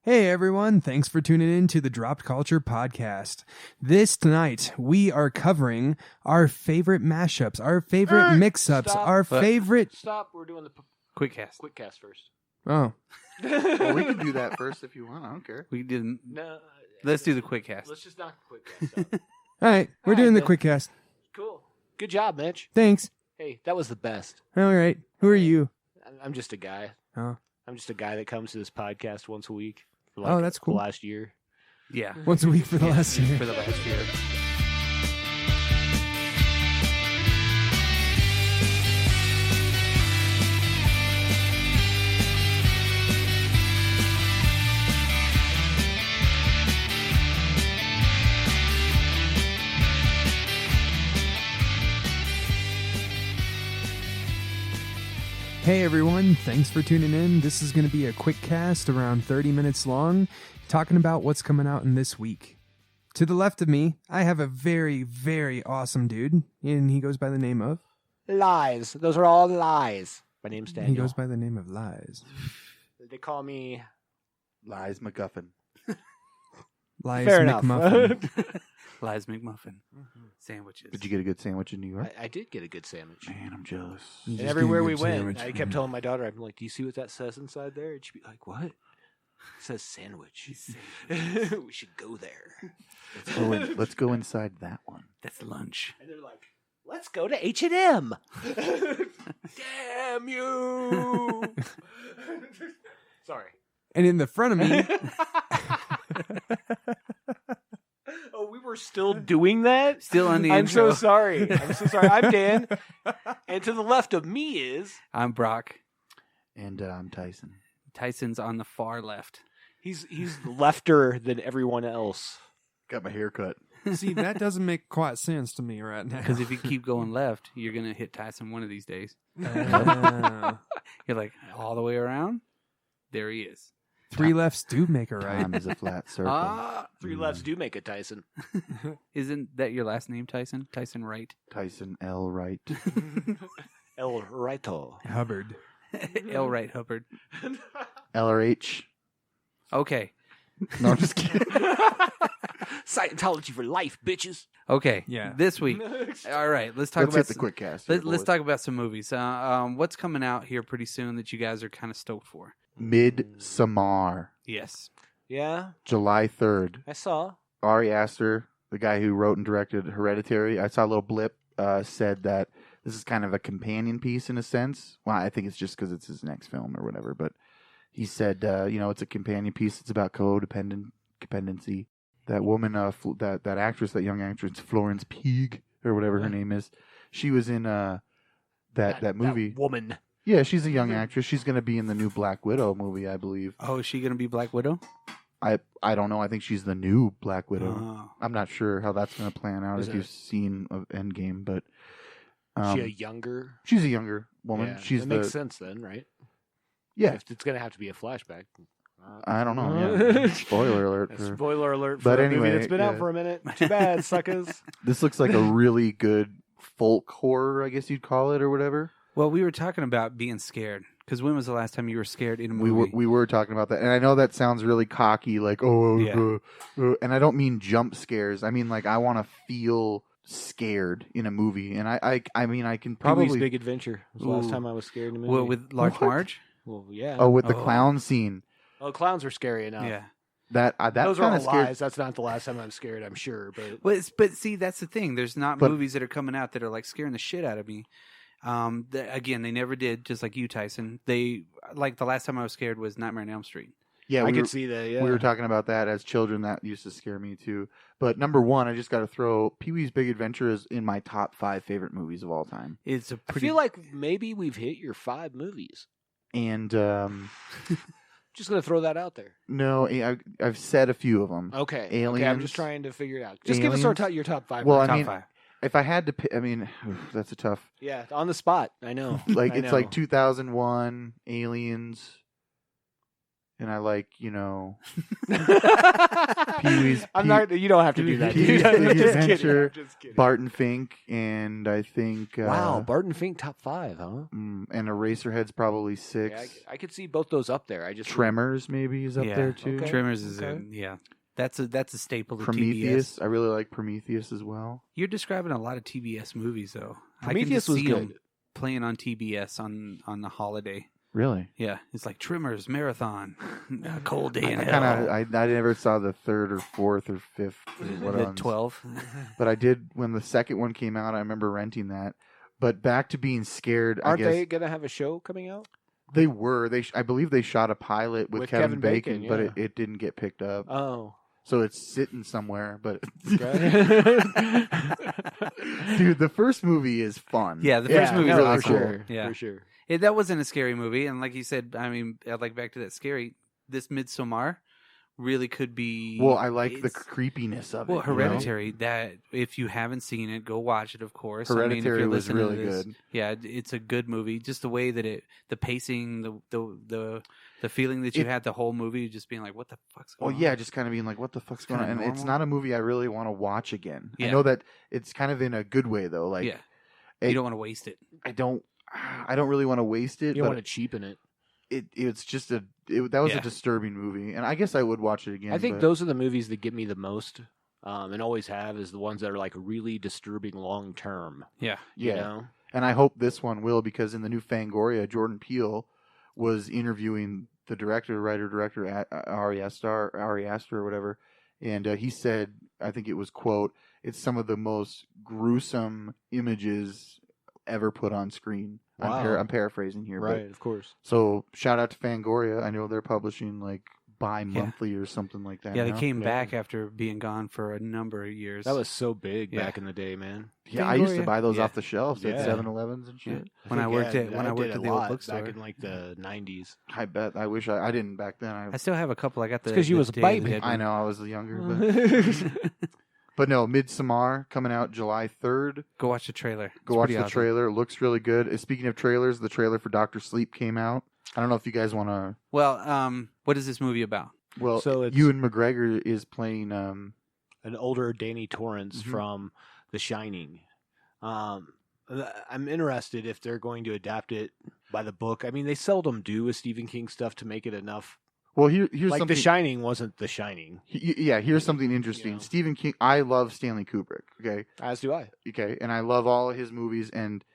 Hey everyone, thanks for tuning in to the Dropped Culture Podcast. Tonight, we are covering our favorite mashups, our favorite mix-ups, favorite... Stop, we're doing the Quick cast first. Oh. Well, we can do that first if you want, I don't care. We didn't. No. Let's do the quick cast. Let's just knock the quick cast out. Alright, we're doing the quick cast. Cool. Good job, Mitch. Thanks. Hey, that was the best. Alright, who are you? I'm just a guy. Oh. I'm just a guy that comes to this podcast once a week. For that's cool. The last year. Yeah. Once a week for the last year. For the last year. Hey everyone, thanks for tuning in. This is going to be a quick cast around 30 minutes long, talking about what's coming out in this week. To the left of me, I have a very, very awesome dude, and he goes by the name of... Lies. Those are all lies. My name's Daniel. He goes by the name of Lies. They call me... Lies MacGuffin. Lies Fair enough. McMuffin. Lies McMuffin. Sandwiches. Did you get a good sandwich in New York? I did get a good sandwich. Man, I'm jealous. You And just everywhere get a we good went, sandwich. I kept telling my daughter, I'm like, do you see what that says inside there? And she'd be like, what? It says sandwich. We should go there. Let's go inside that one. That's lunch. And they're like, let's go to H&M. Damn you. Sorry. And in the front of me... Oh, we were still doing that? Still on the I'm intro. so sorry. I'm Dan. And to the left of me is... I'm Brock. And I'm Tyson. Tyson's on the far left. He's lefter than everyone else. Got my hair cut. See, that doesn't make quite sense to me right now. Because if you keep going left, you're going to hit Tyson one of these days. Oh. You're like, all the way around? There he is. Three lefts do make a right. Time is a flat circle. Three lefts do make a Tyson. Isn't that your last name, Tyson? Tyson Wright? Tyson L. Wright. El Righto. Hubbard. L. Wright Hubbard. LRH. Okay. No, I'm just kidding. Scientology for life, bitches. Okay. Yeah. This week. All right. Let's talk Let's about hit the quick cast. here, Let's boys. talk about some movies. What's coming out here pretty soon that you guys are kind of stoked for? Midsommar. Yes. Yeah, July 3rd. I saw. Ari Aster, the guy who wrote and directed Hereditary, I saw a little blip, said that this is kind of a companion piece in a sense. Well, I think it's just because it's his next film or whatever, but he said, it's a companion piece. It's about codependency. That woman, that actress, that young actress, Florence Pugh, or whatever her name is, she was in that movie. That woman. Yeah, she's a young actress. She's going to be in the new Black Widow movie, I believe. Oh, is she going to be Black Widow? I don't know. I think she's the new Black Widow. Oh. I'm not sure how that's going to plan out if you've seen Endgame, but She a younger? she's a younger woman. Yeah, She's that makes sense then, right? Yeah, If it's going to have to be a flashback. I don't know. Yeah. Spoiler alert. Spoiler alert for But a anyway, movie that's been out for a minute. Too bad, suckers. This looks like a really good folk horror, I guess you'd call it, or whatever. Well, we were talking about being scared. Because when was the last time you were scared in a movie? We were talking about that, and I know that sounds really cocky, like and I don't mean jump scares. I mean like I want to feel scared in a movie, and I mean I can probably Pee-wee's Big Adventure was the last time I was scared in a movie. Well, with Large What? Marge? Well, yeah. Oh, with the clown scene. Oh, clowns are scary enough. Yeah. That Those are kind all of scared. lies. That's not the last time I'm scared, I'm sure. But But see, that's the thing. There's not But- movies that are coming out that are like scaring the shit out of me. Again, they never did, just like you, Tyson. They like the last time I was scared was Nightmare on Elm Street. Yeah, I could see that, yeah. We were talking about that as children. That used to scare me too. But number one, I just got to throw Pee-wee's Big Adventure is in my top 5 favorite movies of all time. It's a I pretty. feel like maybe we've hit your 5 movies. And Just going to throw that out there. no, I've said a few of them. Okay. Aliens. Okay, I'm just trying to figure it out. Just give us your top 5. Well, top I mean, 5. if I had to pick, that's a tough. Yeah, on the spot. I know. Like I it's know. like 2001, Aliens, and I like, Pee Pee-wee's. I'm not. You don't have to do that. Pee-wee's I'm Big just kidding. Adventure, I'm just kidding. Barton Fink, and I think Wow, Barton Fink top 5, huh? and Eraserhead's probably 6. Yeah, I could see both those up there. I just Tremors maybe is up Yeah. there too. Okay. Tremors is Okay. that's a staple of Prometheus, TBS. I really like Prometheus as well. You're describing a lot of TBS movies though. Prometheus I was can just see good. them playing on TBS on the holiday. Really? Yeah, it's like Tremors Marathon, A Cold Day I in kind Hell. of I never saw the 3rd or 4th or 5th or what The else. 12. But I did when the second one came out. I remember renting that. But back to being scared. Aren't I guess they gonna have a show coming out? they were. I believe they shot a pilot with Kevin Bacon, but yeah. it didn't get picked up. Oh, So it's sitting somewhere. But okay. dude, the first movie is fun. Yeah, the first movie is no, really for cool. sure. Yeah. For sure. That wasn't a scary movie, and like you said, I mean, like back to that scary. This Midsommar really could be. Well, I like the it's- creepiness of Well, it. you know? Hereditary. That if you haven't seen it, go watch it. Of course, Hereditary I mean, if you're was listening really to this, good. Yeah, it's a good movie. Just the way that the pacing, the feeling that you had the whole movie, just being like, what the fuck's going Well, on? yeah, just kind of being like, what the fuck's going on? kinda And it's normal. not a movie I really want to watch again. I Yeah. know that it's kind of in a good way though. Like, yeah. it- You don't want to waste it. I don't really want to waste it. You don't but want to cheapen it. it's just that was Yeah. a disturbing movie, and I guess I would watch it again. I think but- those are the movies that get me the most, and always have, is the ones that are like really disturbing long term. Yeah. yeah, You know? and I hope this one will, because in the new Fangoria, Jordan Peele was interviewing the writer-director Ari Aster or whatever, and he said, I think it was quote, "It's some of the most gruesome images ever put on screen." Wow. I'm paraphrasing here, Right, of course. so shout out to Fangoria. I know they're publishing like bi-monthly or something like that. Yeah, they now. came Yeah. back after being gone for a number of years. That was so big Yeah. back in the day, man. Yeah, I used to Fangoria. buy those Yeah. off the shelves at Yeah. 7-Elevens and shit. When I worked at- when I worked did at a the old lot bookstore. back in like the 90s. I bet. I wish I didn't back then. I still have a couple. I got the. It's 'cause you the was a Day of the baby. Dead I one. know I was younger, but but no, Midsommar coming out July 3rd. Go watch the trailer. Go It's watch pretty the awesome. trailer. It looks really good. Speaking of trailers, the trailer for Doctor Sleep came out. I don't know if you guys want to. Well, what is this movie about? Well, So it's- Ewan McGregor is playing. An older Danny Torrance Mhm. from The Shining. I'm interested if they're going to adapt it by the book. I mean, they seldom do with Stephen King stuff to make it enough. Well, here's Like something. The Shining wasn't The Shining, Yeah, here's something interesting. You know. Stephen King. I love Stanley Kubrick. Okay, as do I. and I love all of his movies, and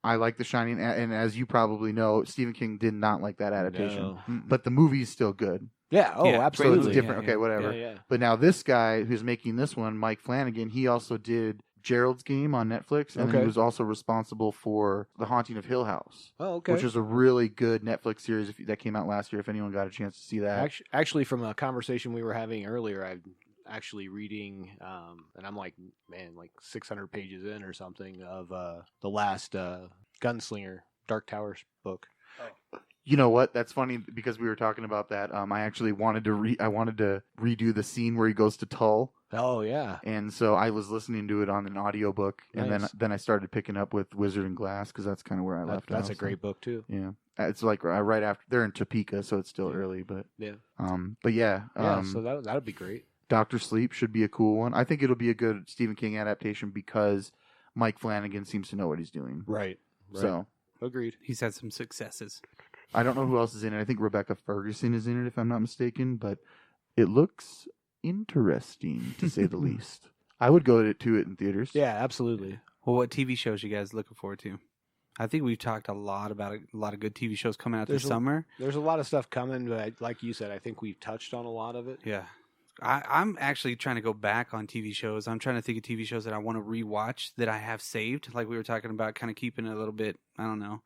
I like The Shining. And as you probably know, Stephen King did not like that adaptation, No. but the movie is still good. Yeah. Oh, Yeah, So absolutely. it's different. Yeah, Okay, whatever. Yeah, yeah. But now this guy who's making this one, Mike Flanagan, he also did Gerald's Game on Netflix, and then Okay. he was also responsible for The Haunting of Hill House, Oh, okay. which is a really good Netflix series that came out last year. If anyone got a chance to see that, Actually, from a conversation we were having earlier, I'm actually reading, and I'm like, man, like 600 pages in or something of the last Gunslinger Dark Towers book. you know what? That's funny because we were talking about that. I actually wanted to redo the scene where he goes to Tull. Oh yeah. And so I was listening to it on an audiobook, and Nice. then I started picking up with Wizard and Glass because that's kind of where I left. That's off, a so, great book too. Yeah, it's like right after they're in Topeka, so it's still early, but Yeah. but yeah, Yeah. So that'd be great. Doctor Sleep should be a cool one. I think it'll be a good Stephen King adaptation because Mike Flanagan seems to know what he's doing. Right. So Agreed. He's had some successes. I don't know who else is in it. I think Rebecca Ferguson is in it, if I'm not mistaken, but it looks interesting to say the least. I would go to it in theaters. Yeah. Absolutely. Well, what TV shows you guys looking forward to? I think we've talked a lot about a lot of good TV shows coming out There's this a- summer. There's a lot of stuff coming, but like you said, I think we've touched on a lot of it. Yeah. I'm actually trying to go back on TV shows. I'm trying to think of TV shows that I want to rewatch that I have saved. Like we were talking about, kind of keeping it a little bit, I don't know.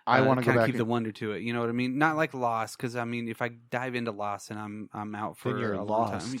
I want to go kind of back. keep the wonder to it. You know what I mean? Not like Lost, because I mean, if I dive into Lost, and I'm out for Then you're a long lost. time.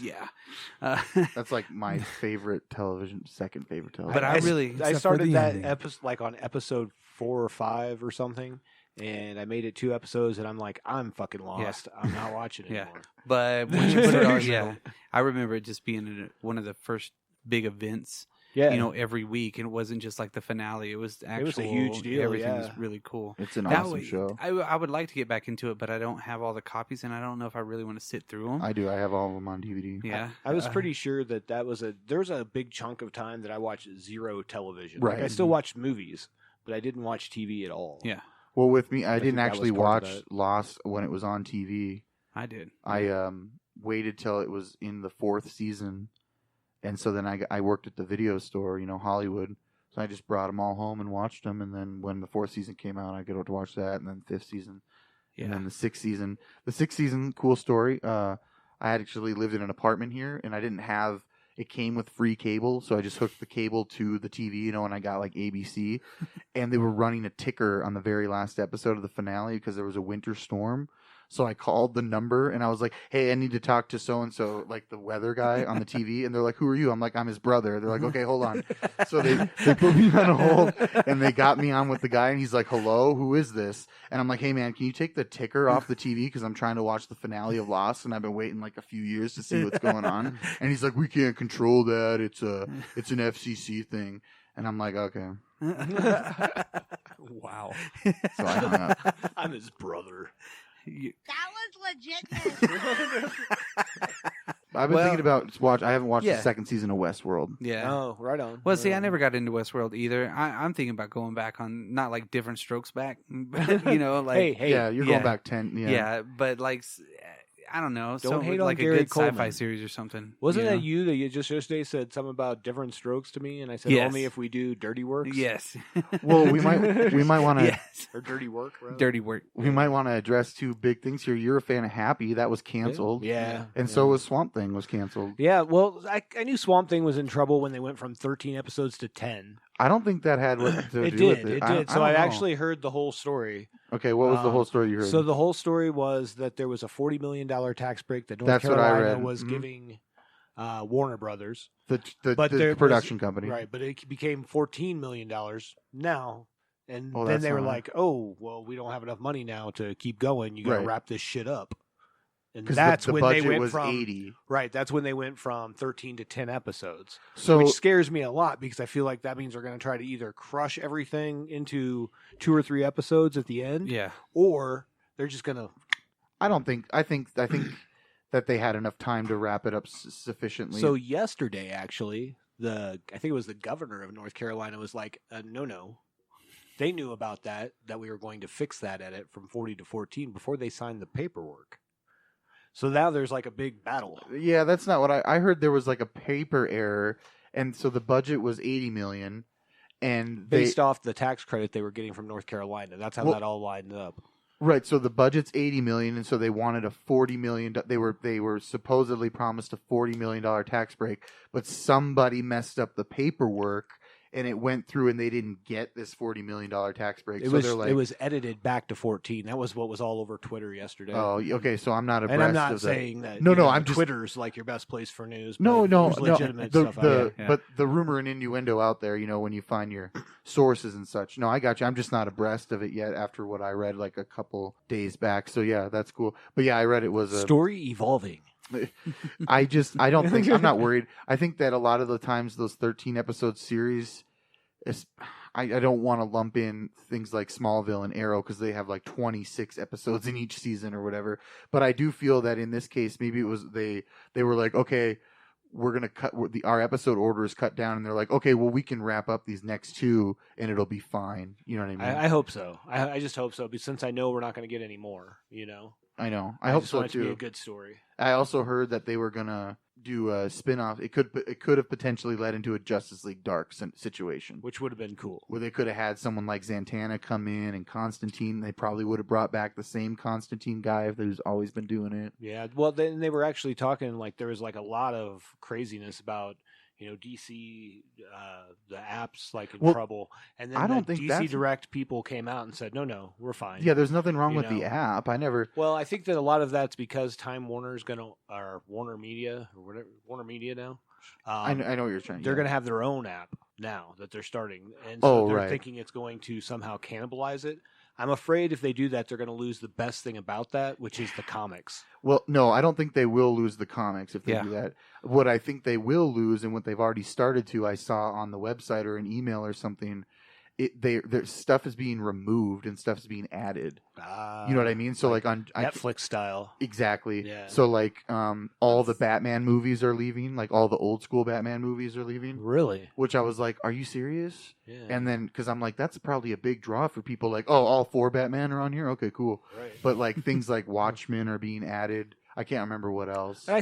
Yeah. That's like my favorite television, second favorite television. But I really- I Except for started the that ending. episode like on episode 4 or 5 or something, and I made it 2 episodes, and I'm like, I'm fucking lost. I'm not watching Yeah. anymore. But once you put it on, yeah, I remember it just being one of the first big events Yeah. every week, and it wasn't just like the finale. It was actual. It was a huge deal, Everything was yeah. really cool. It's an That awesome way- show. I would like to get back into it, but I don't have all the copies, and I don't know if I really want to sit through them. I do. I have all of them on DVD. Yeah, I was pretty sure that there was a big chunk of time that I watched zero television. Right. Like, I still watched movies, but I didn't watch TV at all. Yeah, Well, with me, I I didn't think that actually was part of watch that. Lost when it was on TV. I did. I waited till it was in the 4th season, and so then I worked at the video store, Hollywood. So I just brought them all home and watched them, and then when the 4th season came out, I got to watch that, and then 5th season, and then the 6th season. The 6th season, cool story. I had actually lived in an apartment here, and I didn't have. It came with free cable, so I just hooked the cable to the TV, and I got like ABC, and they were running a ticker on the very last episode of the finale because there was a winter storm. So I called the number, and I was like, "Hey, I need to talk to so and so, like the weather guy on the TV." And they're like, "Who are you?" I'm like, "I'm his brother." They're like, "Okay, hold on." So they put me on hold, and they got me on with the guy, and he's like, "Hello, who is this?" And I'm like, "Hey, man, can you take the ticker off the TV because I'm trying to watch the finale of Lost, and I've been waiting like a few years to see what's going on." And he's like, "We can't control that. It's an FCC thing." And I'm like, "Okay." Wow. So I hung up. I'm his brother. That was legit. I've been Well, thinking about watch. I haven't watched yeah. the 2nd season of Westworld. Yeah. Oh, right on. Well, right see, I on. never got into Westworld either. I'm thinking about going back on, not like Different Strokes back, but, like, Hey, yeah, you're yeah. going back 10. yeah. But like, I don't know. Don't hate on like Gary a good sci-fi Coleman. series or something. Wasn't you that know? you that you just yesterday said something about different strokes to me, and I said Yes. only if we do dirty works. Yes. Well, we might want to Yes. Or dirty work. Rather. Dirty work. we might want to address 2 big things here. You're a fan of Happy, that was canceled, Yeah. and so was Swamp Thing was canceled. Yeah, well, I knew Swamp Thing was in trouble when they went from 13 episodes to 10. I don't think that had what to It do did. with it. It did. So don't I know. actually heard the whole story. Okay, what was the whole story you heard? So the whole story was that there was a $40 million tax break that North That's what I Carolina read. was Mhm. giving Warner Brothers. the but there was- production company, Right, but it became $14 million now. And Oh, then that's they were not- like, oh, well, we don't have enough money now to keep going. You got to Right. wrap this shit up. And Because that's the when budget they went was from 80. Right, that's when they went from 13 to 10 episodes. So Which scares me a lot because I feel like that means they're going to try to either crush everything into 2 or 3 episodes at the end, Yeah. or they're just going to. I think that they had enough time to wrap it up sufficiently. So yesterday, actually, I think it was the governor of North Carolina was like, no. They knew about that we were going to fix that edit from 40 to 14 before they signed the paperwork. So now there's like a big battle. yeah, that's not what I heard. There was like a paper error, and so the budget was 80 million, and Based off the tax credit they were getting from North Carolina. That's how Well- that all lined up. Right, so the budget's 80 million, and so they wanted a 40 million. They were supposedly promised a $40 million tax break, but somebody messed up the paperwork, and it went through, and they didn't get this $40 million tax break. It so was they're like, it was edited back to 14. That was what was all over Twitter yesterday. oh, okay, so I'm not abreast and I'm not of that. saying that. No, you no, know, I'm just- Twitter's like your best place for news. No, but no, there's no. legitimate stuff out there. Yeah. But the rumor and innuendo out there, when you find your sources and such. No, I got you. I'm just not abreast of it yet after what I read like a couple days back. So yeah, that's cool. But yeah, I read it was a. Story evolving. I don't think I'm not worried. I think that a lot of the times those 13 episode series, I don't want to lump in things like Smallville and Arrow because they have like 26 episodes in each season or whatever. But I do feel that in this case, maybe it was they were like, okay, we're gonna cut our episode order is cut down, and they're like, okay, well we can wrap up these next 2 and it'll be fine. You know what I mean? I hope so. I just hope so. But since I know we're not going to get any more, I know. I hope just so want it to be too. a good story. I also heard that they were gonna do a spin-off. It could have potentially led into a Justice League Dark situation, Which would have been cool. where they could have had someone like Zatanna come in and Constantine. They probably would have brought back the same Constantine guy who's always been doing it. Yeah. Well, then they were actually talking like there was like a lot of craziness about DC, the apps like in Well, trouble, and then I don't the think DC that's- Direct people came out and said, no, we're fine. Yeah, there's nothing wrong You with the know. app. I never. Well, I think that a lot of that's because Time Warner's or Warner Media or whatever, Warner Media now. I know what you're trying. They're yeah. going to have their own app now that they're starting, and Oh, so they're right. thinking it's going to somehow cannibalize it. I'm afraid if they do that, they're going to lose the best thing about that, which is the comics. Well, no, I don't think they will lose the comics if they Yeah. do that. What I think they will lose, and what they've already started to, I saw on the website or an email or something, their stuff is being removed and stuff is being added. You know what I mean? So like on Netflix style. Exactly. Yeah. So like all the Batman movies are leaving, like all the old school Batman movies are leaving. Really? Which I was like, are you serious? Yeah. And then because I'm like, that's probably a big draw for people. Like, oh, all 4 Batman are on here. Okay, cool. Right. But like things like Watchmen are being added. I can't remember what else. And I